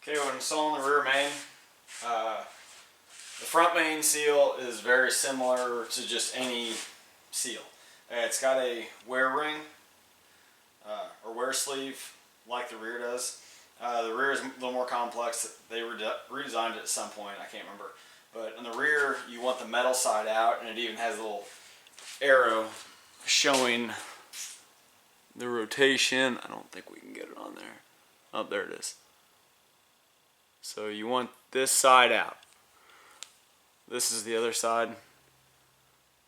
Okay, when installing the rear main, the front main seal is very similar to just any seal. It's got a wear ring or wear sleeve like the rear does. The rear is a little more complex. They redesigned it at some point, I can't remember. But in the rear, you want the metal side out, and it even has a little arrow showing the rotation. I don't think we can get it on there. Oh, there it is. So you want this side out. This is the other side.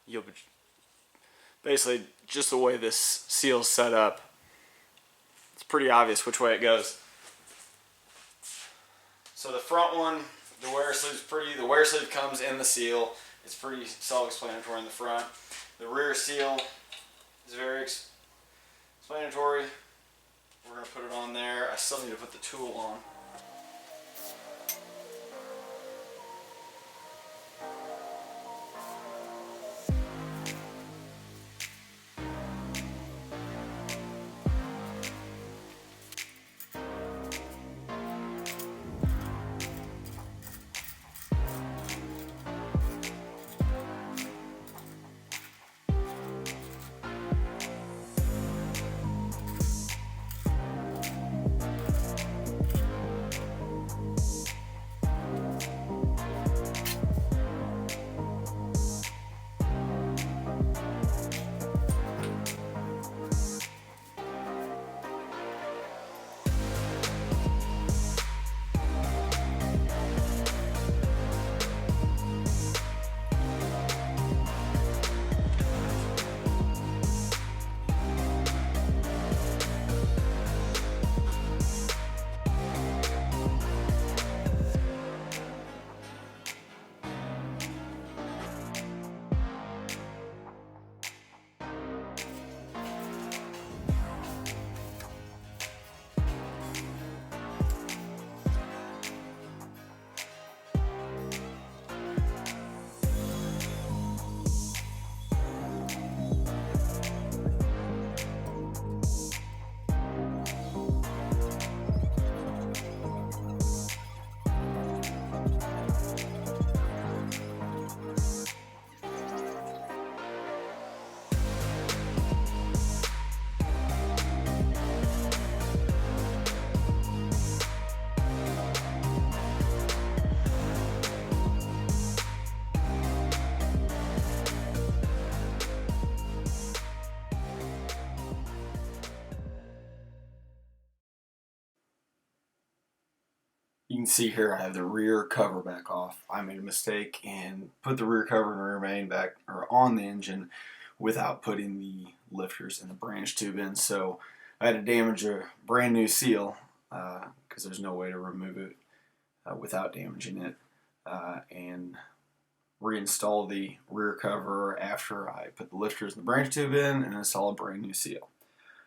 You'll basically, just the way this seal's set up, it's pretty obvious which way it goes. So the front one, the wear sleeve's pretty. The wear sleeve comes in the seal. It's pretty self-explanatory in the front. The rear seal is very explanatory. We're going to put it on there. I still need to put the tool on. You can see here I have the rear cover back off. I made a mistake and put the rear cover and rear main back or on the engine without putting the lifters and the branch tube in. So I had to damage a brand new seal because there's no way to remove it without damaging it, and reinstall the rear cover after I put the lifters and the branch tube in and install a brand new seal.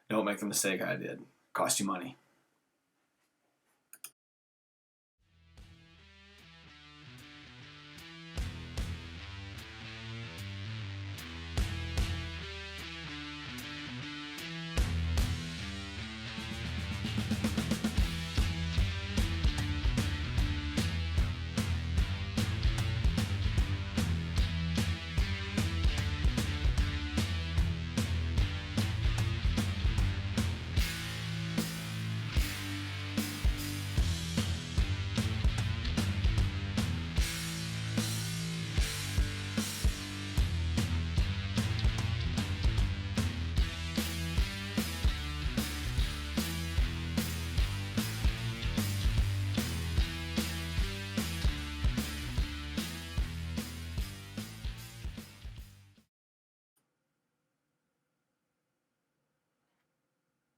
Don't make the mistake I did. Cost you money.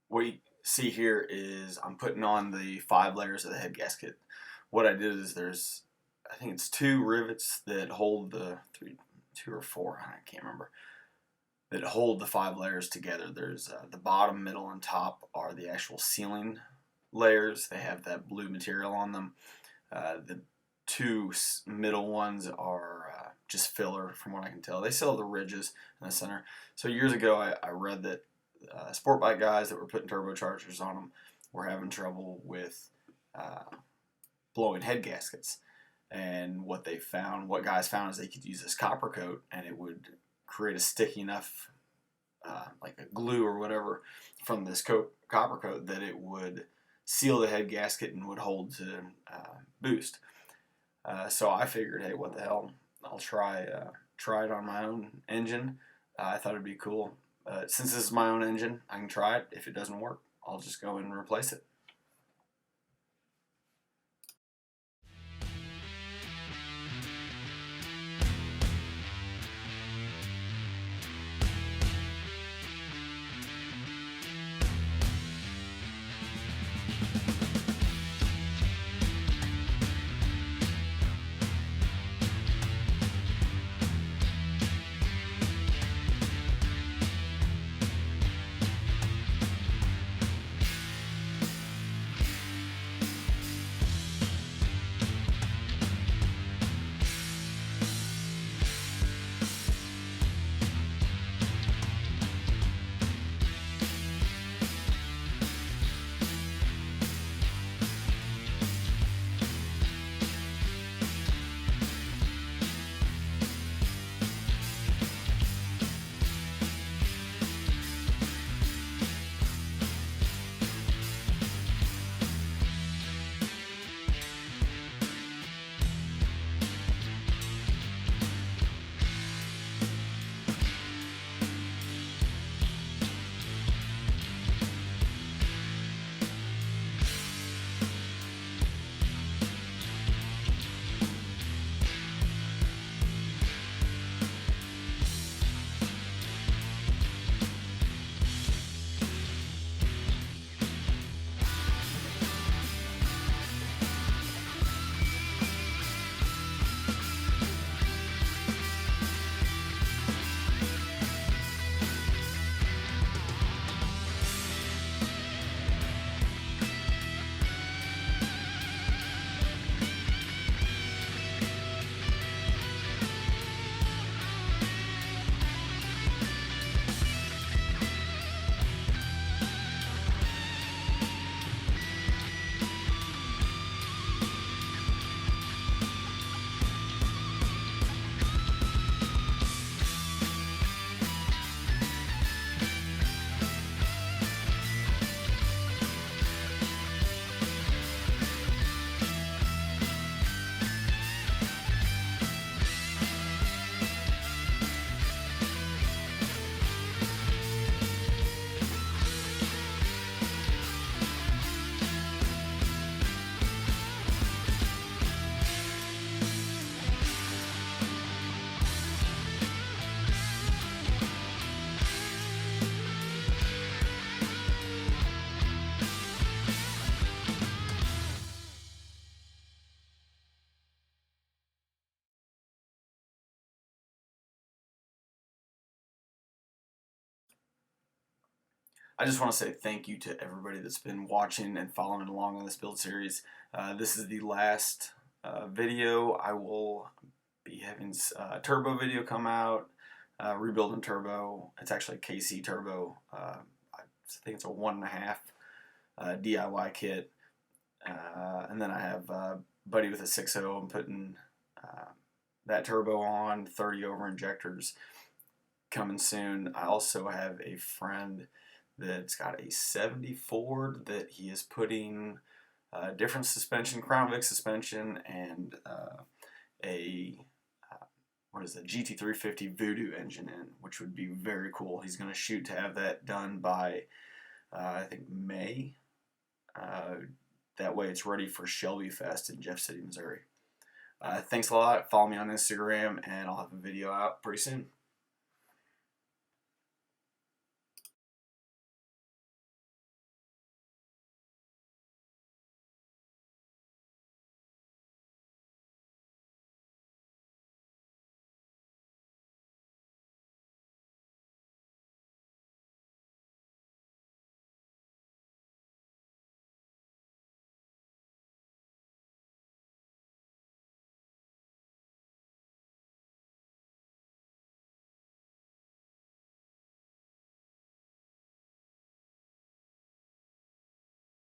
What you see here is I'm putting on the 5 layers of the head gasket. What I did is I think it's 2 rivets that hold the 2 or 4, I can't remember, that hold the 5 layers together. There's the bottom, middle, and top are the actual sealing layers. They have that blue material on them. The 2 middle ones are just filler, from what I can tell. They still have the ridges in the center. So years ago I read that sport bike guys that were putting turbochargers on them were having trouble with blowing head gaskets. And what guys found is they could use this copper coat, and it would create a sticky enough, like a glue or whatever, from this copper coat that it would seal the head gasket and would hold to boost. So I figured, hey, what the hell? I'll try it on my own engine. I thought it'd be cool. Since this is my own engine, I can try it. If it doesn't work, I'll just go in and replace it. I just want to say thank you to everybody that's been watching and following along on this build series. This is the last video. I will be having a turbo video come out, rebuilding turbo. It's actually a KC turbo. I think it's a 1.5 DIY kit. And then I have a buddy with a 6.0. I'm putting that turbo on, 30 over injectors coming soon. I also have a friend that's got a 70 Ford that he is putting different suspension, Crown Vic suspension, and what is it, GT350 Voodoo engine in, which would be very cool. He's going to shoot to have that done by, I think, May. That way it's ready for Shelby Fest in Jeff City, Missouri. Thanks a lot. Follow me on Instagram, and I'll have a video out pretty soon.